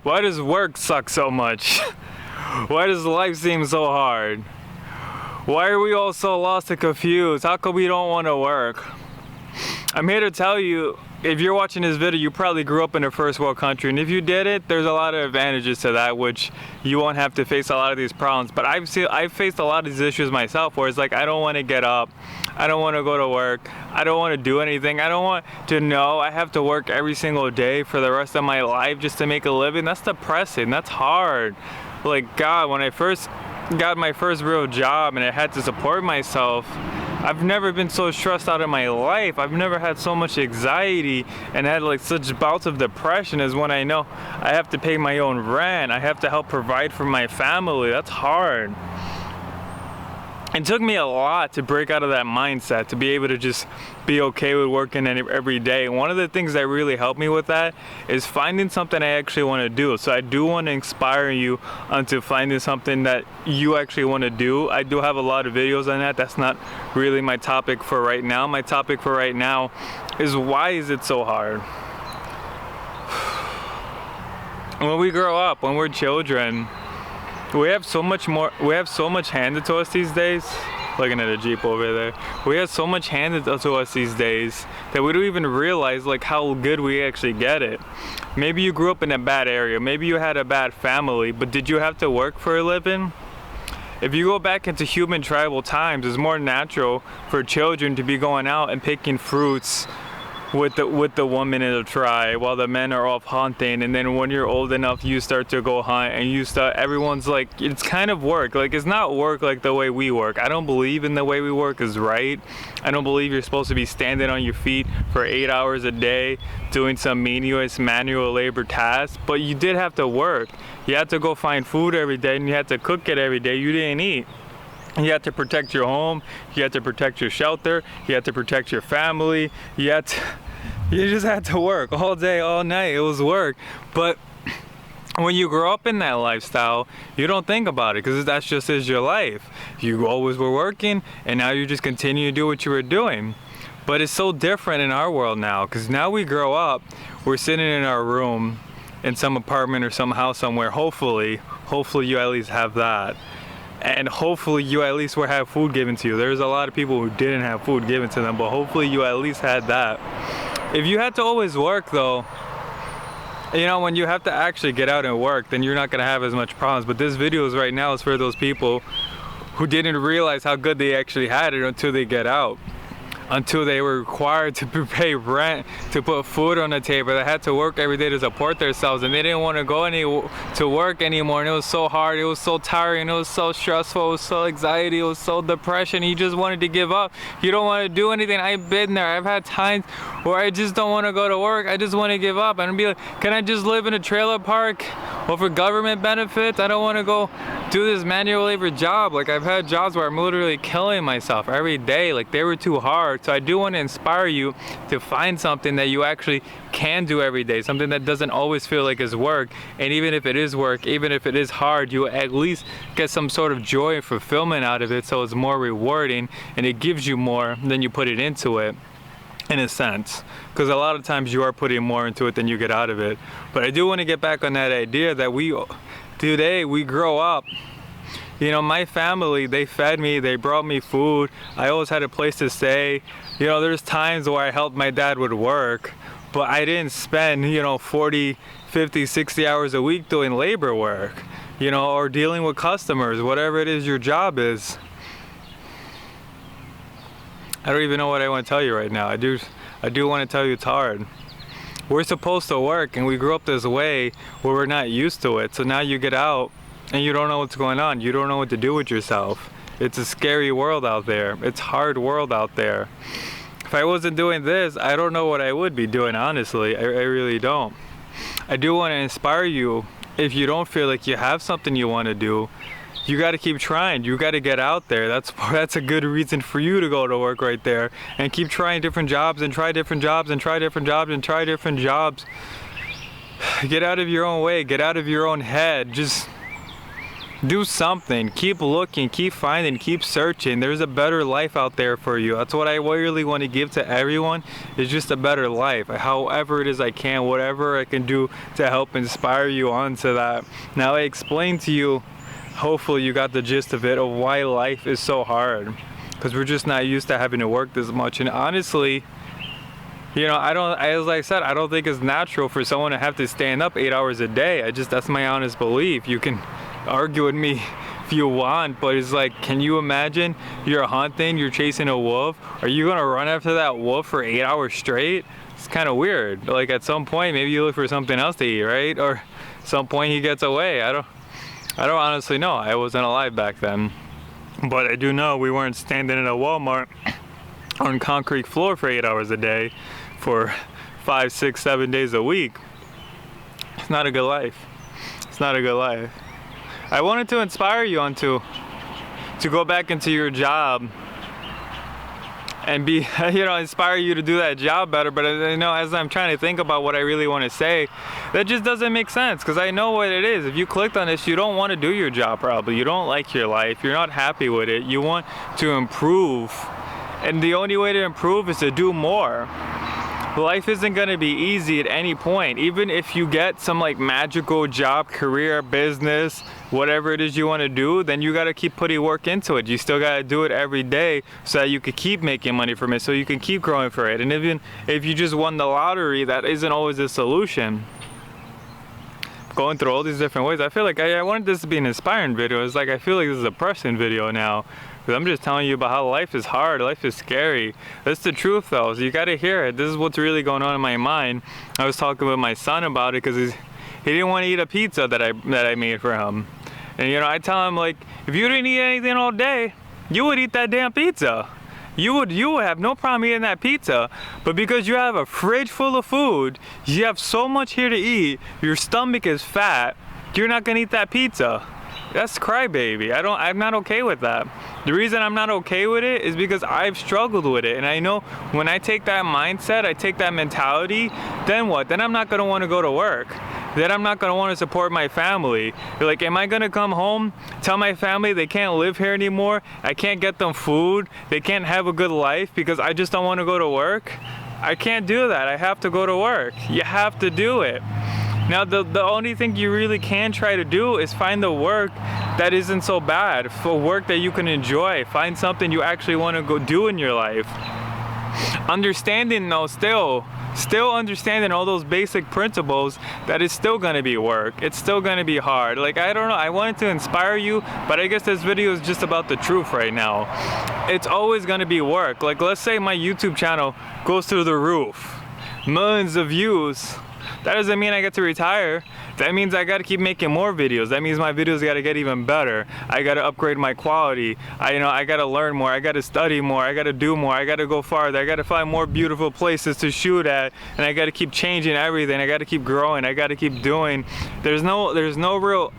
Why does work suck so much? Why does life seem so hard? Why are we all so lost and confused? How come we don't want to work? I'm here to tell you, if you're watching this video, you probably grew up in a first world country, and if you did it, there's a lot of advantages to that, which you won't have to face a lot of these problems. But I've faced a lot of these issues myself, where it's like, I don't want to get up, I don't want to go to work, I don't want to do anything, I don't want to know I have to work every single day for the rest of my life just to make a living. That's depressing, that's hard. Like, God, when I first got my first real job and I had to support myself, I've never been so stressed out in my life. I've never had so much anxiety and had like such bouts of depression as when I know I have to pay my own rent. I have to help provide for my family. That's hard. It took me a lot to break out of that mindset, to be able to just be okay with working every day. One of the things that really helped me with that is finding something I actually want to do. So I do want to inspire you onto finding something that you actually want to do. I do have a lot of videos on that. That's not really my topic for right now. My topic for right now is, why is it so hard? When we grow up, when we're children, we have so much handed to us these days. Looking at a Jeep over there. We have so much handed to us these days that we don't even realize like how good we actually get it. Maybe you grew up in a bad area. Maybe you had a bad family, but did you have to work for a living? If you go back into human tribal times, it's more natural for children to be going out and picking fruits with the woman in the tribe while the men are off hunting. And then when you're old enough, you start to go hunt, and everyone's like, it's kind of work. Like, it's not work like the way we work. I don't believe in the way we work is right. I don't believe you're supposed to be standing on your feet for 8 hours a day doing some meaningless manual labor task, but you did have to work. You had to go find food every day, and you had to cook it every day. You didn't eat. You had to protect your home, you had to protect your shelter, you had to protect your family, you just had to work all day, all night. It was work. But when you grow up in that lifestyle, you don't think about it, because that's just is your life. You always were working, and now you just continue to do what you were doing. But it's so different in our world now, because now we grow up, we're sitting in our room in some apartment or some house somewhere. Hopefully you at least have that. And hopefully you at least will have food given to you. There's a lot of people who didn't have food given to them, but hopefully you at least had that. If you had to always work though, you know, when you have to actually get out and work, then you're not gonna have as much problems. But this video is right now is for those people who didn't realize how good they actually had it until they get out. Until they were required to pay rent, to put food on the table. They had to work every day to support themselves, and they didn't want to go to work anymore. And it was so hard, it was so tiring, it was so stressful, it was so anxiety, it was so depression. You just wanted to give up. You don't want to do anything. I've been there. I've had times where I just don't want to go to work. I just want to give up and be like, can I just live in a trailer park or for government benefits? I don't want to go do this manual labor job. Like, I've had jobs where I'm literally killing myself every day. Like, they were too hard. So I do want to inspire you to find something that you actually can do every day, something that doesn't always feel like it's work. And even if it is work, even if it is hard, you at least get some sort of joy and fulfillment out of it, so it's more rewarding and it gives you more than you put it into it, in a sense, because a lot of times you are putting more into it than you get out of it. But I do want to get back on that idea that today we grow up. You know, my family, they fed me, they brought me food, I always had a place to stay. You know, there's times where I helped my dad with work, but I didn't spend, 40, 50, 60 hours a week doing labor work, or dealing with customers, whatever it is your job is. I don't even know what I want to tell you right now. I do want to tell you it's hard. We're supposed to work, and we grew up this way where we're not used to it. So now you get out and you don't know what's going on. You don't know what to do with yourself. It's a scary world out there. It's a hard world out there. If I wasn't doing this, I don't know what I would be doing, honestly. I really don't. I do want to inspire you. If you don't feel like you have something you want to do, you got to keep trying. You got to get out there. That's a good reason for you to go to work right there, and keep trying different jobs and try different jobs and try different jobs and try different jobs. Get out of your own way. Get out of your own head. Just Do something. Keep looking, keep finding, keep searching. There's a better life out there for you. That's what I really want to give to everyone, is just a better life. However it is I can, whatever I can do to help inspire you onto that. Now I explained to you, hopefully you got the gist of it, of why life is so hard. Because we're just not used to having to work this much. And honestly, you know, as I said, I don't think it's natural for someone to have to stand up 8 hours a day. That's my honest belief. You can argue with me if you want, but it's like, can you imagine you're hunting, you're chasing a wolf? Are you gonna run after that wolf for 8 hours straight? It's kind of weird. Like at some point, maybe you look for something else to eat, right? Or some point he gets away. I don't honestly know. I wasn't alive back then. But I do know we weren't standing in a Walmart on concrete floor for 8 hours a day for 5, 6, 7 days a week. It's not a good life. It's not a good life. I wanted to inspire you to go back into your job and be, you know, inspire you to do that job better. But you know, as I'm trying to think about what I really want to say, that just doesn't make sense, because I know what it is. If you clicked on this, you don't want to do your job probably. You don't like your life. You're not happy with it. You want to improve. And the only way to improve is to do more. Life isn't going to be easy at any point. Even if you get some like magical job, career, business, whatever it is you want to do, then you got to keep putting work into it. You still got to do it every day so that you can keep making money from it, so you can keep growing for it. And even if you just won the lottery, that isn't always a solution. Going through all these different ways, I feel like I wanted this to be an inspiring video. It's like I feel like this is a depressing video now. I'm just telling you about how life is hard, life is scary. That's the truth though, so you gotta hear it. This is what's really going on in my mind. I was talking with my son about it because he didn't want to eat a pizza that I made for him. And you know, I tell him, like, if you didn't eat anything all day, you would eat that damn pizza. You would have no problem eating that pizza, but because you have a fridge full of food, you have so much here to eat, your stomach is fat, you're not gonna eat that pizza. That's crybaby. I'm not okay with that. The reason I'm not okay with it is because I've struggled with it, and I know when I take that mindset, I take that mentality, then what? Then I'm not gonna want to go to work. Then I'm not gonna want to support my family. Like, am I gonna come home, tell my family they can't live here anymore, I can't get them food, they can't have a good life because I just don't want to go to work? I can't do that. I have to go to work. You have to do it. Now, the only thing you really can try to do is find the work that isn't so bad, for work that you can enjoy. Find something you actually want to go do in your life. Understanding though, still understanding all those basic principles, that it's still gonna be work. It's still gonna be hard. Like, I don't know, I wanted to inspire you, but I guess this video is just about the truth right now. It's always gonna be work. Like, let's say my YouTube channel goes through the roof, millions of views. That doesn't mean I get to retire. That means I gotta keep making more videos. That means my videos gotta get even better. I gotta upgrade my quality. I gotta learn more. I gotta study more. I gotta do more. I gotta go farther. I gotta find more beautiful places to shoot at. And I gotta keep changing everything. I gotta keep growing. I gotta keep doing. There's no real,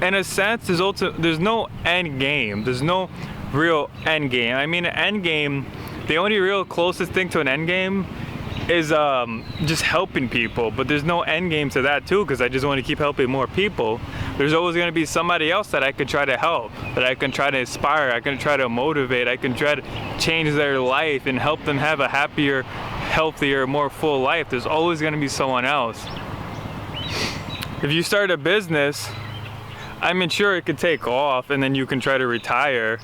in a sense, there's no end game. There's no real end game. I mean, an end game, the only real closest thing to an end game is just helping people, but there's no end game to that too, because I just want to keep helping more people. There's always going to be somebody else that I can try to help, that I can try to inspire, I can try to motivate, I can try to change their life and help them have a happier, healthier, more full life. There's always going to be someone else. If you start a business, I'm sure it could take off and then you can try to retire,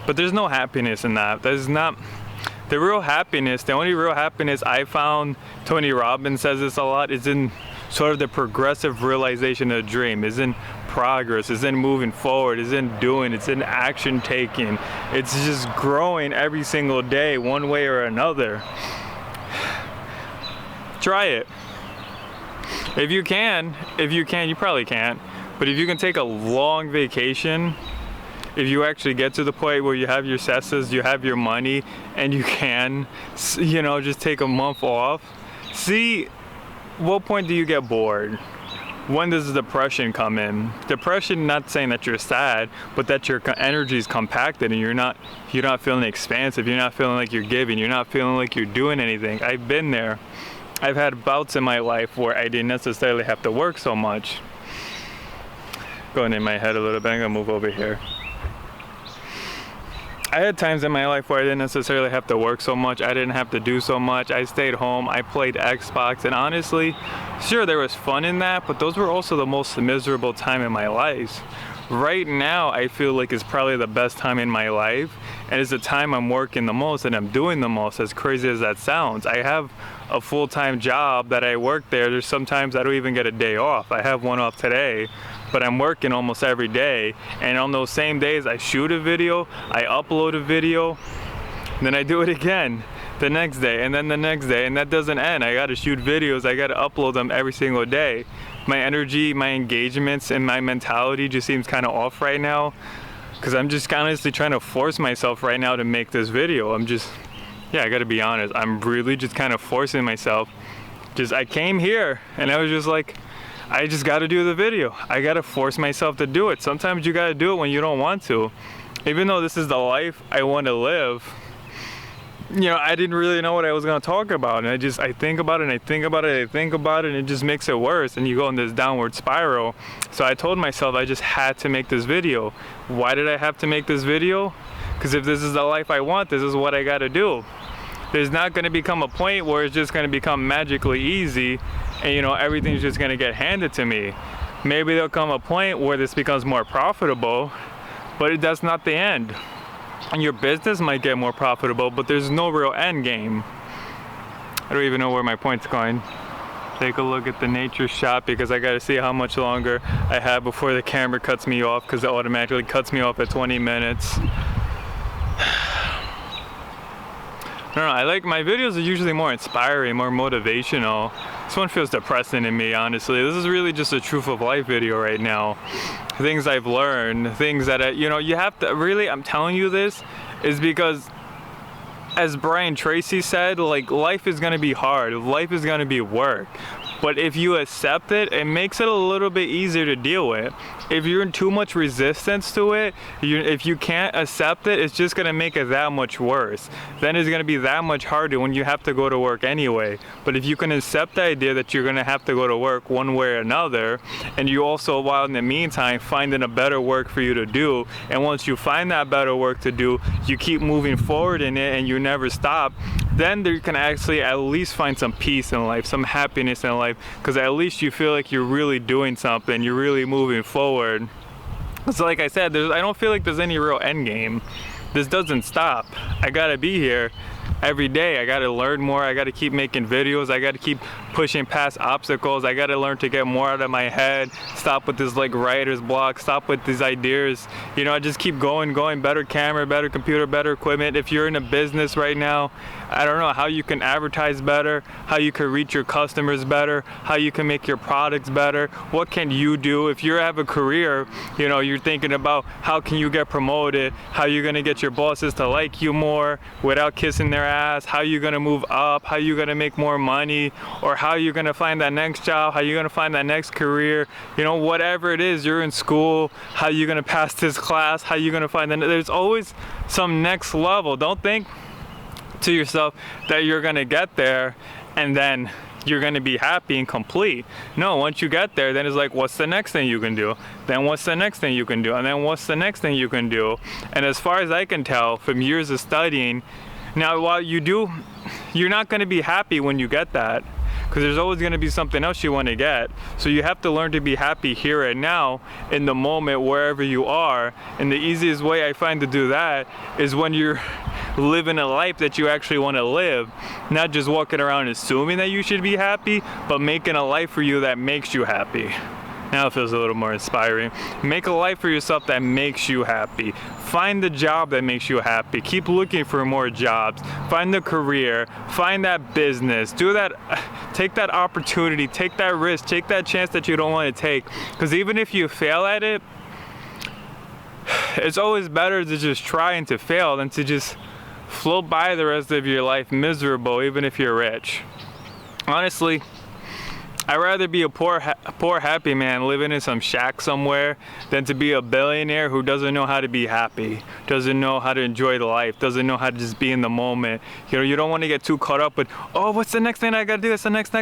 but there's no happiness in that. There's not. The real happiness, the only real happiness I found, Tony Robbins says this a lot, is in sort of the progressive realization of the dream, is in progress, is in moving forward, is in doing, it's in action taking. It's just growing every single day, one way or another. Try it. If you can, you probably can't, but if you can take a long vacation, if you actually get to the point where you have your cesses, you have your money, and you can, you know, just take a month off, see what point do you get bored? When does the depression come in? Depression, not saying that you're sad, but that your energy is compacted and you're not feeling expansive, you're not feeling like you're giving, you're not feeling like you're doing anything. I've been there. I've had bouts in my life where I didn't necessarily have to work so much. going in my head a little bit. I'm gonna move over here. I had times in my life where I didn't necessarily have to work so much. I didn't have to do so much. I stayed home. I played Xbox. And honestly, sure, there was fun in that, but those were also the most miserable time in my life. Right now, I feel like it's probably the best time in my life. And it's the time I'm working the most and I'm doing the most, as crazy as that sounds. I have a full-time job that I work there. There's sometimes I don't even get a day off. I have one off today, but I'm working almost every day. And on those same days, I shoot a video, I upload a video, then I do it again the next day, and then the next day, and that doesn't end. I gotta shoot videos, I gotta upload them every single day. My energy, my engagements, and my mentality just seems kind of off right now, because I'm just honestly trying to force myself right now to make this video. I gotta be honest, I'm really just kind of forcing myself. I came here, and I was just like, I just gotta do the video. I gotta force myself to do it. Sometimes you gotta do it when you don't want to. Even though this is the life I want to live, I didn't really know what I was gonna talk about. And I think about it and I think about it, and it just makes it worse. And you go in this downward spiral. So I told myself I just had to make this video. Why did I have to make this video? Because if this is the life I want, this is what I gotta do. There's not gonna become a point where it's just gonna become magically easy and everything's just gonna get handed to me. Maybe there'll come a point where this becomes more profitable, but that's not the end. And your business might get more profitable, but there's no real end game. I don't even know where my point's going. Take a look at the nature shot, because I gotta see how much longer I have before the camera cuts me off, because it automatically cuts me off at 20 minutes. I don't know, I like my videos are usually more inspiring, more motivational. This one feels depressing to me, honestly. This is really just a truth of life video right now. Things I've learned, things that, you have to, really, I'm telling you this, is because, as Brian Tracy said, like, life is gonna be hard, life is gonna be work. But if you accept it, it makes it a little bit easier to deal with. If you're in too much resistance to it, if you can't accept it, it's just gonna make it that much worse. Then it's gonna be that much harder when you have to go to work anyway. But if you can accept the idea that you're gonna have to go to work one way or another, and you also, while in the meantime, finding a better work for you to do, and once you find that better work to do, you keep moving forward in it and you never stop, then you can actually at least find some peace in life, some happiness in life, because at least you feel like you're really doing something, you're really moving forward. So like I said, I don't feel like there's any real end game. This doesn't stop. I gotta be here every day. I gotta learn more. I gotta keep making videos. I gotta keep pushing past obstacles. I gotta learn to get more out of my head. Stop with this like writer's block. Stop with these ideas. I just keep going. Better camera, better computer, better equipment. If you're in a business right now, I don't know how you can advertise better, how you can reach your customers better, how you can make your products better. What can you do? If you have a career, you're thinking about how can you get promoted, how you're gonna get your bosses to like you more without kissing their ass, how you're gonna move up, how you're gonna make more money, or how you're gonna find that next job, how you're gonna find that next career, whatever it is, you're in school, how you're gonna pass this class, how you're gonna find that. There's always some next level. Don't think to yourself that you're gonna get there and then you're gonna be happy and complete. No, once you get there, then it's like, what's the next thing you can do? Then what's the next thing you can do? And then what's the next thing you can do? And as far as I can tell from years of studying, now while you're not gonna be happy when you get that, because there's always going to be something else you want to get. So you have to learn to be happy here and now, in the moment, wherever you are. And the easiest way I find to do that is when you're living a life that you actually want to live, not just walking around assuming that you should be happy, but making a life for you that makes you happy. Now it feels a little more inspiring. Make a life for yourself that makes you happy. Find the job that makes you happy. Keep looking for more jobs. Find the career. Find that business. Do that. Take that opportunity. Take that risk. Take that chance that you don't want to take. Because even if you fail at it, it's always better to just try and to fail than to just float by the rest of your life miserable, even if you're rich. Honestly, I'd rather be a poor happy man living in some shack somewhere than to be a billionaire who doesn't know how to be happy, doesn't know how to enjoy the life, doesn't know how to just be in the moment. You don't want to get too caught up with, oh, what's the next thing I gotta do? It's the next.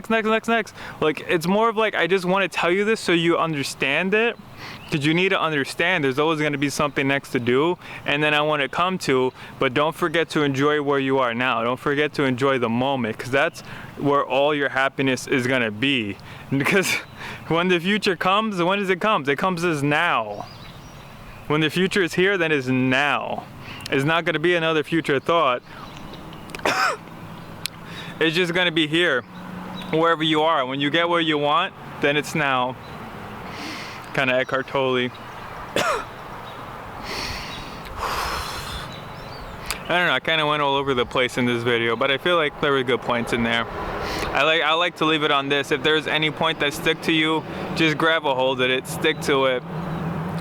Like, it's more of like, I just want to tell you this so you understand it. Because you need to understand there's always going to be something next to do, and then I want to come to, but don't forget to enjoy where you are now. Don't forget to enjoy the moment, because that's where all your happiness is going to be. Because when the future comes, when does it come? It comes as now. When the future is here, then it's now. It's not going to be another future thought. It's just going to be here, wherever you are. When you get where you want, then it's now. Kind of Eckhart Tolle. I don't know, I kind of went all over the place in this video, but I feel like there were good points in there. I like to leave it on this. If there's any point that stick to you, just grab a hold of it, stick to it.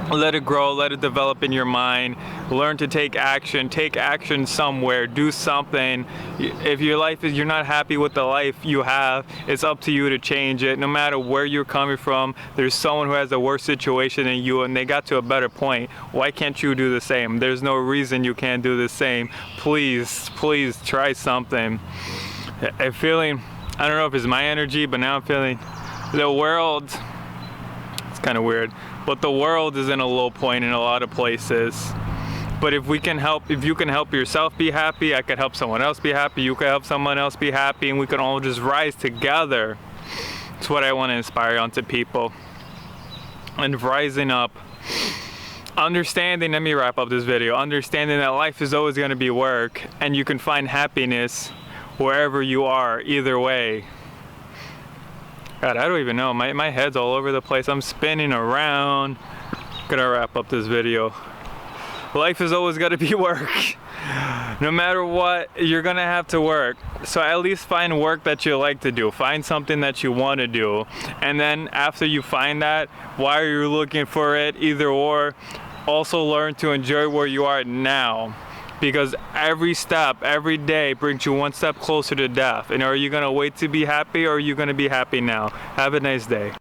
Let it grow, let it develop in your mind. Learn to take action somewhere, do something. If your life is, you're not happy with the life you have, it's up to you to change it. No matter where you're coming from, there's someone who has a worse situation than you and they got to a better point. Why can't you do the same? There's no reason you can't do the same. Please try something. I'm feeling, I don't know if it's my energy, but now I'm feeling the world, it's kind of weird, but the world is in a low point in a lot of places. But if you can help yourself be happy, I could help someone else be happy, you could help someone else be happy, and we can all just rise together. That's what I want to inspire onto people. And rising up, understanding, let me wrap up this video, understanding that life is always going to be work, and you can find happiness wherever you are, either way. God, I don't even know. My head's all over the place. I'm spinning around. Gonna wrap up this video. Life is always gonna be work. No matter what, you're gonna have to work. So at least find work that you like to do. Find something that you want to do. And then after you find that, while you're looking for it, either or, also learn to enjoy where you are now. Because every step, every day brings you one step closer to death. And are you gonna wait to be happy, or are you gonna be happy now? Have a nice day.